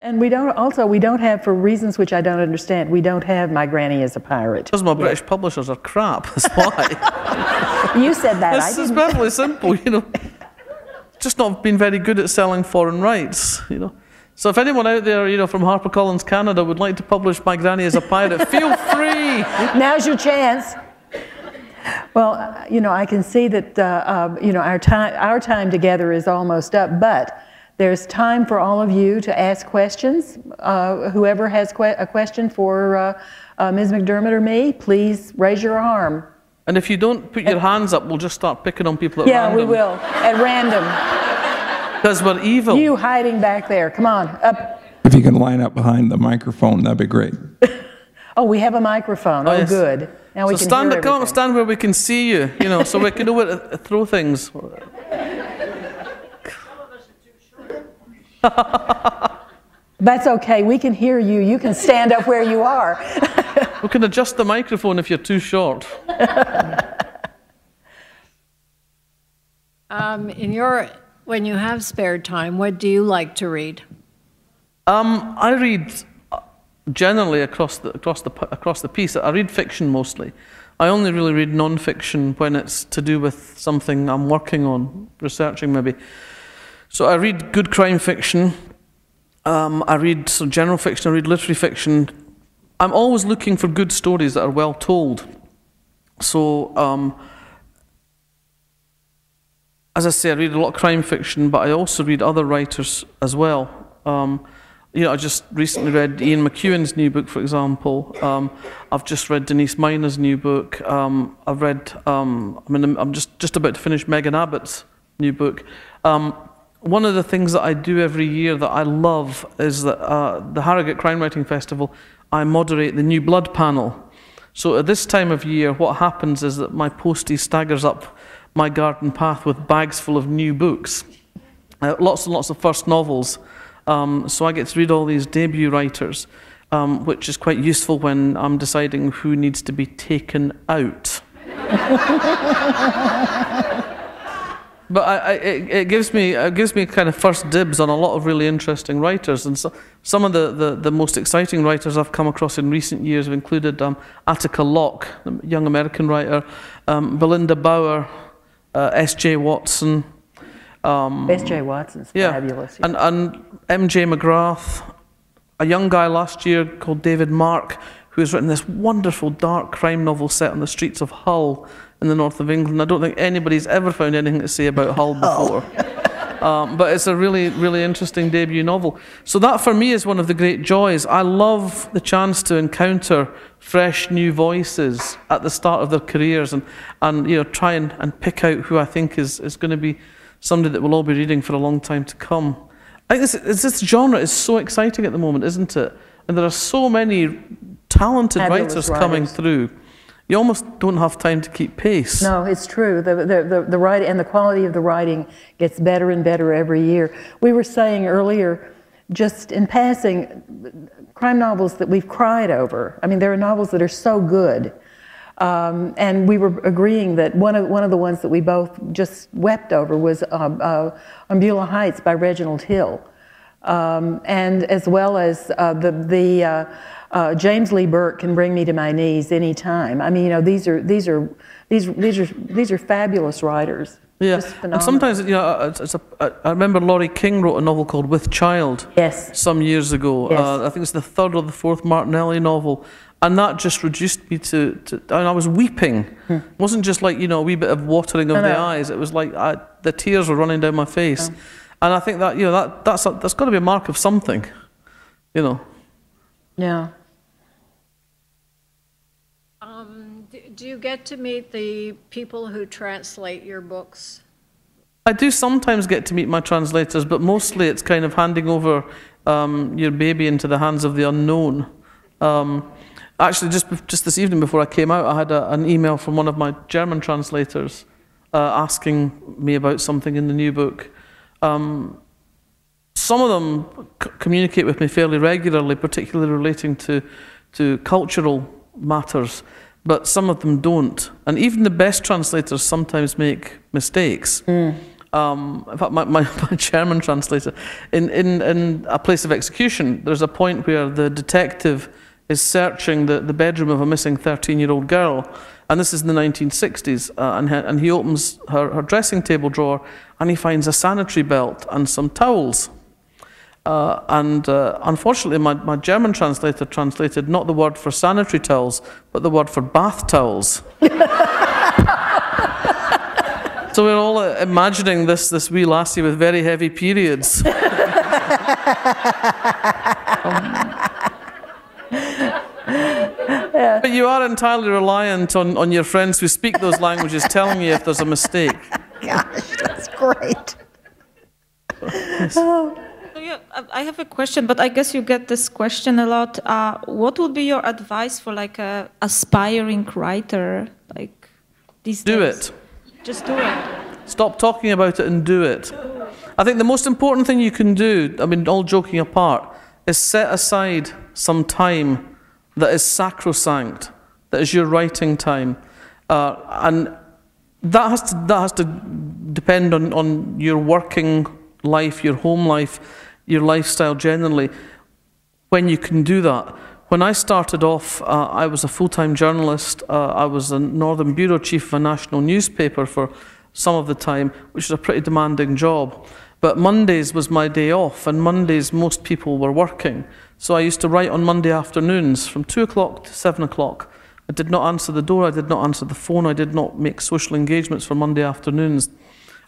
And we don't have, for reasons which I don't understand, we don't have My Granny is a Pirate. Because my British publishers are crap, that's why. You said that, This is perfectly simple, you know. Just not been very good at selling foreign rights, you know. So if anyone out there, you know, from HarperCollins Canada would like to publish My Granny is a Pirate, feel free. Now's your chance. Well, you know, I can see that, you know, our time together is almost up, but there's time for all of you to ask questions. Whoever has a question for Ms. McDermid or me, please raise your arm. And if you don't put your hands up, we'll just start picking on people at random. Yeah, we will, at random. Because we're evil. You hiding back there, come on, up. If you can line up behind the microphone, that'd be great. Oh, we have a microphone, oh, yes. Good. Now we can hear everything. Stand where we can see you, you know, so we can know where to throw things. That's okay, we can hear you. You can stand up where you are. We can adjust the microphone if you're too short. When you have spare time, what do you like to read? I read generally across the piece. I read fiction mostly. I only really read non-fiction when it's to do with something I'm working on, researching maybe. So I read good crime fiction. I read general fiction. I read literary fiction. I'm always looking for good stories that are well told. So, as I say, I read a lot of crime fiction, but I also read other writers as well. You know, I just recently read Ian McEwan's new book, for example. I've just read Denise Miner's new book. I've read, I'm just about to finish Megan Abbott's new book. One of the things that I do every year that I love is that the Harrogate Crime Writing Festival, I moderate the New Blood panel. So at this time of year, what happens is that my postie staggers up my garden path with bags full of new books. Lots and lots of first novels. So I get to read all these debut writers, which is quite useful when I'm deciding who needs to be taken out. But it gives me kind of first dibs on a lot of really interesting writers, and so some of the most exciting writers I've come across in recent years have included Attica Locke, a young American writer, Belinda Bauer, S.J. Watson. S.J. Watson's fabulous. Yeah. And M.J. McGrath, a young guy last year called David Mark, who has written this wonderful dark crime novel set on the streets of Hull in the north of England. I don't think anybody's ever found anything to say about Hull before. But it's a really, really interesting debut novel. So that for me is one of the great joys. I love the chance to encounter fresh new voices at the start of their careers and you know, try and pick out who I think is going to be somebody that we'll all be reading for a long time to come. I think this genre is so exciting at the moment, isn't it? And there are so many talented writers coming through. You almost don't have time to keep pace. No, it's true. The writing and the quality of the writing gets better and better every year. We were saying earlier, just in passing, crime novels that we've cried over. I mean, there are novels that are so good. And we were agreeing that one of the ones that we both just wept over was On Beulah Heights by Reginald Hill, and as well as James Lee Burke Can Bring Me to My Knees Anytime. I mean, you know, these are fabulous writers. Yeah, and sometimes, you know, I remember Laurie King wrote a novel called With Child. Yes. Some years ago. Yes. I think it's the third or the fourth Martinelli novel. And that just reduced me to and I was weeping. It wasn't just like, you know, a wee bit of watering of the eyes. It was like the tears were running down my face. And I think that, you know, that's got to be a mark of something, you know. Yeah. Do you get to meet the people who translate your books? I do sometimes get to meet my translators, but mostly it's kind of handing over your baby into the hands of the unknown. Actually, just this evening before I came out, I had an email from one of my German translators asking me about something in the new book. Some of them communicate with me fairly regularly, particularly relating to cultural matters, but some of them don't. And even the best translators sometimes make mistakes. In fact, my German translator, in A Place of Execution, there's a point where the detective is searching the bedroom of a missing 13-year-old girl, and this is in the 1960s, and he opens her dressing table drawer, and he finds a sanitary belt and some towels. Unfortunately, my German translator translated not the word for sanitary towels, but the word for bath towels. So we're all imagining this wee lassie with very heavy periods. But you are entirely reliant on your friends who speak those languages telling you if there's a mistake. Gosh, that's great. Yes. Oh. Yeah, I have a question, but I guess you get this question a lot. What would be your advice for like a aspiring writer, like these days? Do it. Just do it. Stop talking about it and do it. I think the most important thing you can do, I mean, all joking apart, is set aside some time that is sacrosanct, that is your writing time. And that has to depend on your working life, your home life, your lifestyle generally, when you can do that. When I started off, I was a full-time journalist. I was a Northern Bureau Chief of a national newspaper for some of the time, which was a pretty demanding job. But Mondays was my day off, and Mondays most people were working. So I used to write on Monday afternoons from 2 o'clock to 7 o'clock. I did not answer the door, I did not answer the phone, I did not make social engagements for Monday afternoons.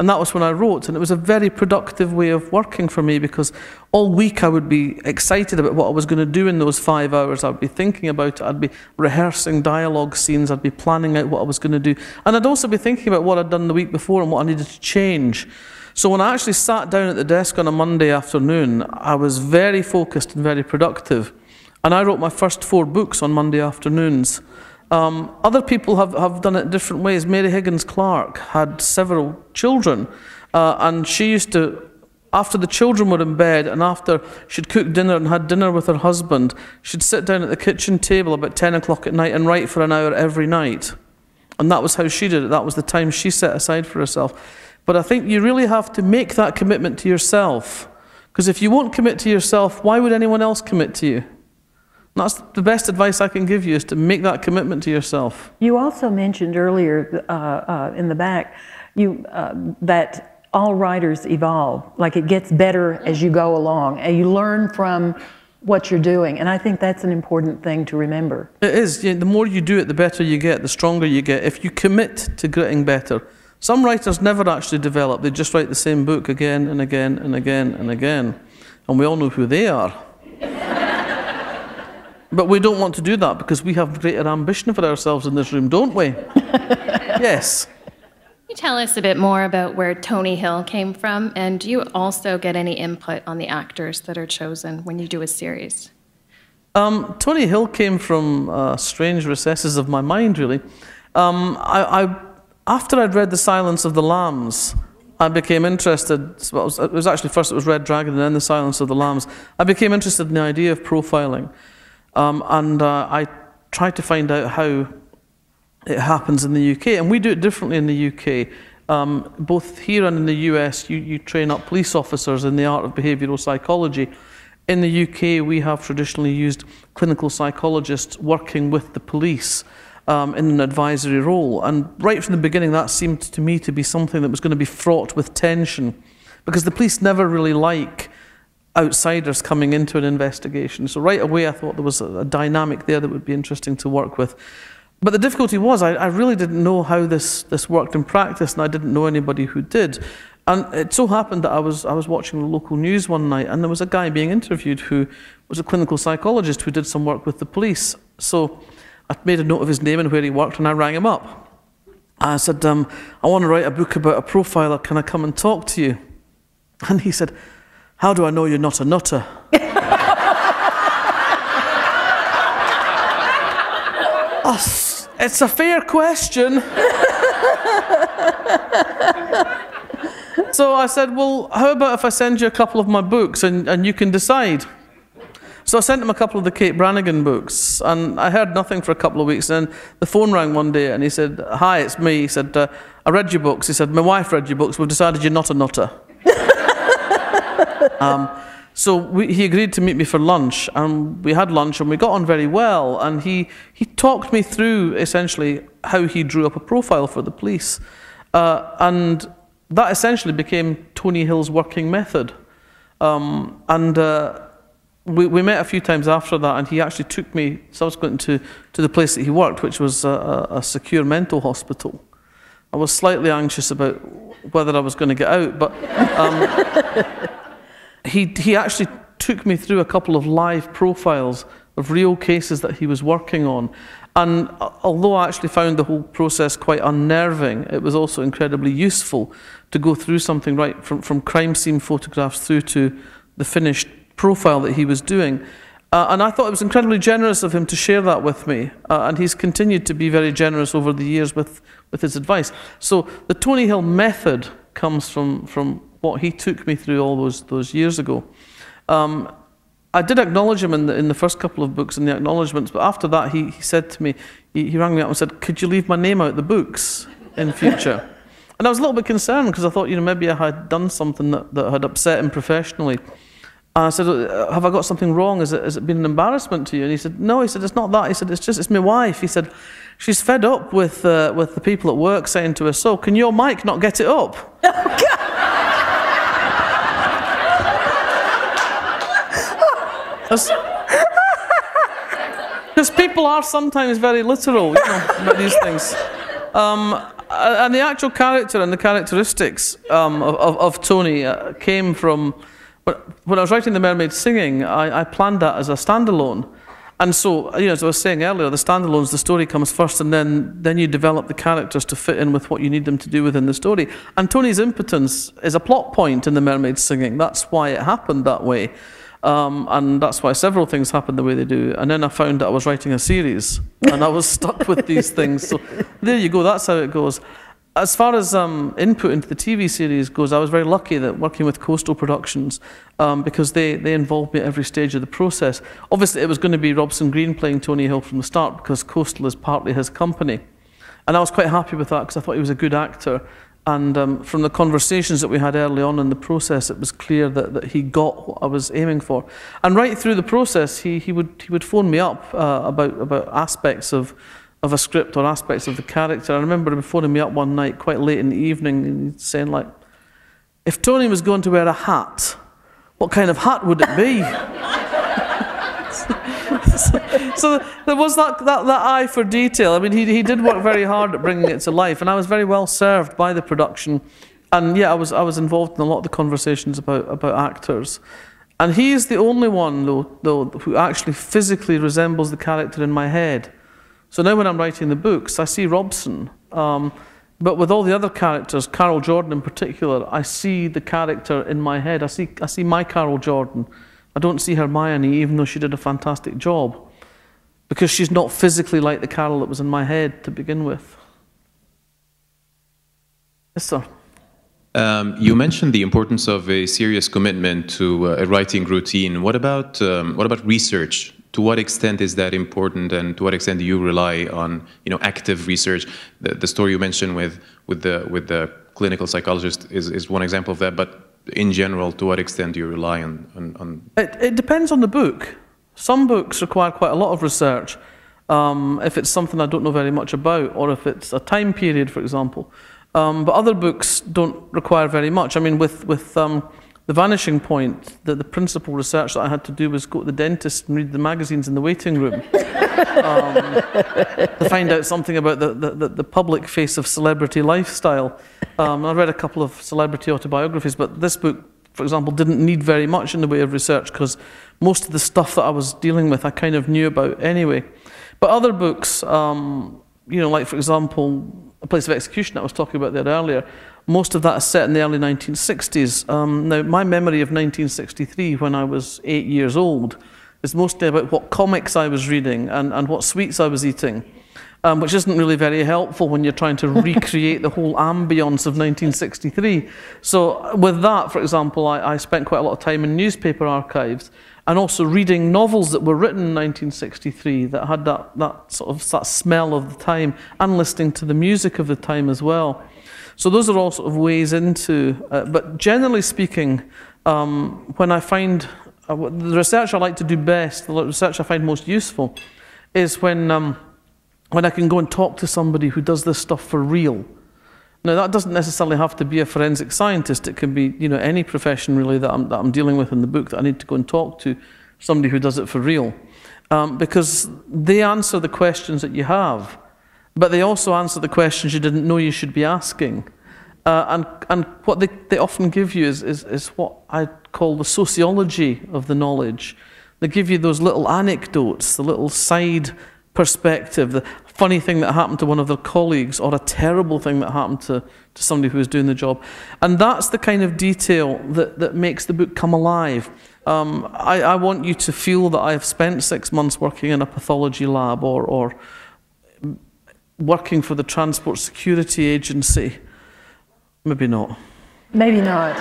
And that was when I wrote, and it was a very productive way of working for me, because all week I would be excited about what I was going to do in those 5 hours. I would be thinking about it, I'd be rehearsing dialogue scenes, I'd be planning out what I was going to do. And I'd also be thinking about what I'd done the week before and what I needed to change. So when I actually sat down at the desk on a Monday afternoon, I was very focused and very productive. And I wrote my first 4 books on Monday afternoons. Other people have done it different ways. Mary Higgins Clark had several children, and she used to, after the children were in bed and after she'd cooked dinner and had dinner with her husband, she'd sit down at the kitchen table about 10 o'clock at night and write for an hour every night. And that was how she did it. That was the time she set aside for herself. But I think you really have to make that commitment to yourself, because if you won't commit to yourself, why would anyone else commit to you? That's the best advice I can give you, is to make that commitment to yourself. You also mentioned earlier in the back that all writers evolve. Like, it gets better as you go along, and you learn from what you're doing. And I think that's an important thing to remember. It is. The more you do it, the better you get, the stronger you get. If you commit to getting better. Some writers never actually develop. They just write the same book again and again and again and again. And we all know who they are. But we don't want to do that, because we have greater ambition for ourselves in this room, don't we? Yes. Can you tell us a bit more about where Tony Hill came from, and do you also get any input on the actors that are chosen when you do a series? Tony Hill came from strange recesses of my mind, really. After I'd read The Silence of the Lambs, I became interested. It was actually first it was Red Dragon and then The Silence of the Lambs. I became interested in the idea of profiling. I tried to find out how it happens in the UK, and we do it differently in the UK. Both here and in the US, you train up police officers in the art of behavioural psychology. In the UK, we have traditionally used clinical psychologists working with the police in an advisory role. And right from the beginning, that seemed to me to be something that was going to be fraught with tension, because the police never really like outsiders coming into an investigation. So right away I thought there was a dynamic there that would be interesting to work with. But the difficulty was I really didn't know how this worked in practice, and I didn't know anybody who did. And it so happened that I was watching the local news one night, and there was a guy being interviewed who was a clinical psychologist who did some work with the police. So I made a note of his name and where he worked, and I rang him up. I said, I want to write a book about a profiler, can I come and talk to you? And he said, how do I know you're not a nutter? Oh, it's a fair question. So I said, well, how about if I send you a couple of my books and you can decide? So I sent him a couple of the Kate Brannigan books, and I heard nothing for a couple of weeks. And then the phone rang one day, and he said, "Hi, it's me." He said, "I read your books." He said, "My wife read your books. We've decided you're not a nutter." So he agreed to meet me for lunch, and we had lunch, and we got on very well. And he talked me through, essentially, how he drew up a profile for the police. And that essentially became Tony Hill's working method. We met a few times after that, and he actually took me subsequent to the place that he worked, which was a secure mental hospital. I was slightly anxious about whether I was going to get out, but he actually took me through a couple of live profiles of real cases that he was working on. And although I actually found the whole process quite unnerving, it was also incredibly useful to go through something right from crime scene photographs through to the finished profile that he was doing. And I thought it was incredibly generous of him to share that with me. And he's continued to be very generous over the years with his advice. So the Tony Hill method comes from what he took me through all those years ago. I did acknowledge him in the first couple of books in the acknowledgements, but after that he said to me, he rang me up and said, "Could you leave my name out the books in future?" And I was a little bit concerned because I thought, maybe I had done something that had upset him professionally. And I said, "Have I got something wrong? Has it been an embarrassment to you?" And he said, "No," he said, "it's not that." He said, "It's my wife." He said, "She's fed up with the people at work saying to her, 'So, can your mic not get it up?'" Because people are sometimes very literal, about these things. And the actual character and the characteristics of Tony came from... When I was writing The Mermaid Singing, I planned that as a standalone. And so, as I was saying earlier, the standalones, the story comes first, and then you develop the characters to fit in with what you need them to do within the story. And Tony's impotence is a plot point in The Mermaid Singing. That's why it happened that way. And that's why several things happen the way they do. And then I found that I was writing a series, and I was stuck with these things. So there you go, that's how it goes. As far as input into the TV series goes, I was very lucky that working with Coastal Productions, because they involved me at every stage of the process. Obviously, it was going to be Robson Green playing Tony Hill from the start, because Coastal is partly his company. And I was quite happy with that, because I thought he was a good actor. And from the conversations that we had early on in the process, it was clear that he got what I was aiming for. And right through the process, he would phone me up about aspects of a script or aspects of the character. I remember him phoning me up one night, quite late in the evening, and saying, like, "If Tony was going to wear a hat, what kind of hat would it be?" So there was that eye for detail. I mean, he did work very hard at bringing it to life, and I was very well served by the production. And yeah, I was involved in a lot of the conversations about actors. And he is the only one, though, who actually physically resembles the character in my head. So now when I'm writing the books, I see Robson. But with all the other characters, Carol Jordan in particular, I see the character in my head. I see my Carol Jordan. I don't see Hermione, even though she did a fantastic job, because she's not physically like the Carol that was in my head to begin with. Yes, sir. You mentioned the importance of a serious commitment to a writing routine. What about research? To what extent is that important, and to what extent do you rely on active research? The story you mentioned with the clinical psychologist is one example of that, but in general, to what extent do you rely on? It depends on the book. Some books require quite a lot of research, if it's something I don't know very much about, or if it's a time period, for example. But other books don't require very much. I mean, with The Vanishing Point, the principal research that I had to do was go to the dentist and read the magazines in the waiting room to find out something about the public face of celebrity lifestyle. I read a couple of celebrity autobiographies, but this book, for example, didn't need very much in the way of research, because most of the stuff that I was dealing with I kind of knew about anyway. But other books, like, for example, A Place of Execution that I was talking about there earlier, most of that is set in the early 1960s. Now, my memory of 1963, when I was 8 years old, is mostly about what comics I was reading and what sweets I was eating, which isn't really very helpful when you're trying to recreate the whole ambience of 1963. So with that, for example, I spent quite a lot of time in newspaper archives, and also reading novels that were written in 1963 that had that smell of the time, and listening to the music of the time as well. So those are all sort of ways into, but generally speaking, when I find, the research I like to do best, the research I find most useful, is when I can go and talk to somebody who does this stuff for real. Now, that doesn't necessarily have to be a forensic scientist. It can be, any profession really that I'm dealing with in the book, that I need to go and talk to somebody who does it for real. Because they answer the questions that you have, but they also answer the questions you didn't know you should be asking. And what they often give you is what I call the sociology of the knowledge. They give you those little anecdotes, the little side perspective, the funny thing that happened to one of their colleagues, or a terrible thing that happened to somebody who was doing the job. And that's the kind of detail that makes the book come alive. I want you to feel that I've spent 6 months working in a pathology lab, or working for the Transport Security Agency. Maybe not. Maybe not.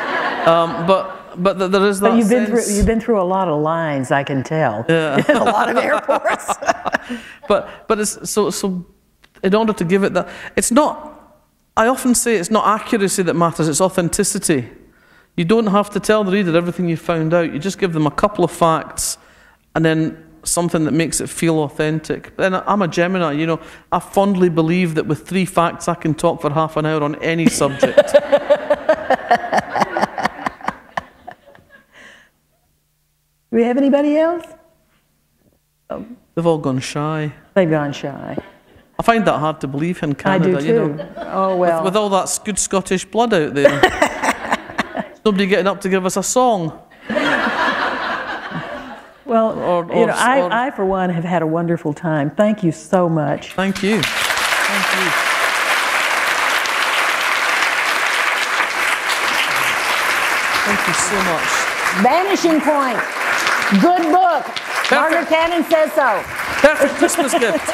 But there is that But you've been through a lot of lines, I can tell. Yeah. In a lot of airports. but it's so in order to give it that, it's not. I often say it's not accuracy that matters; it's authenticity. You don't have to tell the reader everything you found out. You just give them a couple of facts, and then something that makes it feel authentic. But then I'm a Gemini, I fondly believe that with 3 facts I can talk for half an hour on any subject. Do we have anybody else? They've all gone shy. They've gone shy. I find that hard to believe in Canada. I do too. Oh, well. With all that good Scottish blood out there. There's nobody getting up to give us a song. Well, I, for one, have had a wonderful time. Thank you so much. Thank you. Thank you. Thank you so much. Vanishing Point. Good book. Margaret Cannon says so. Perfect Christmas gift.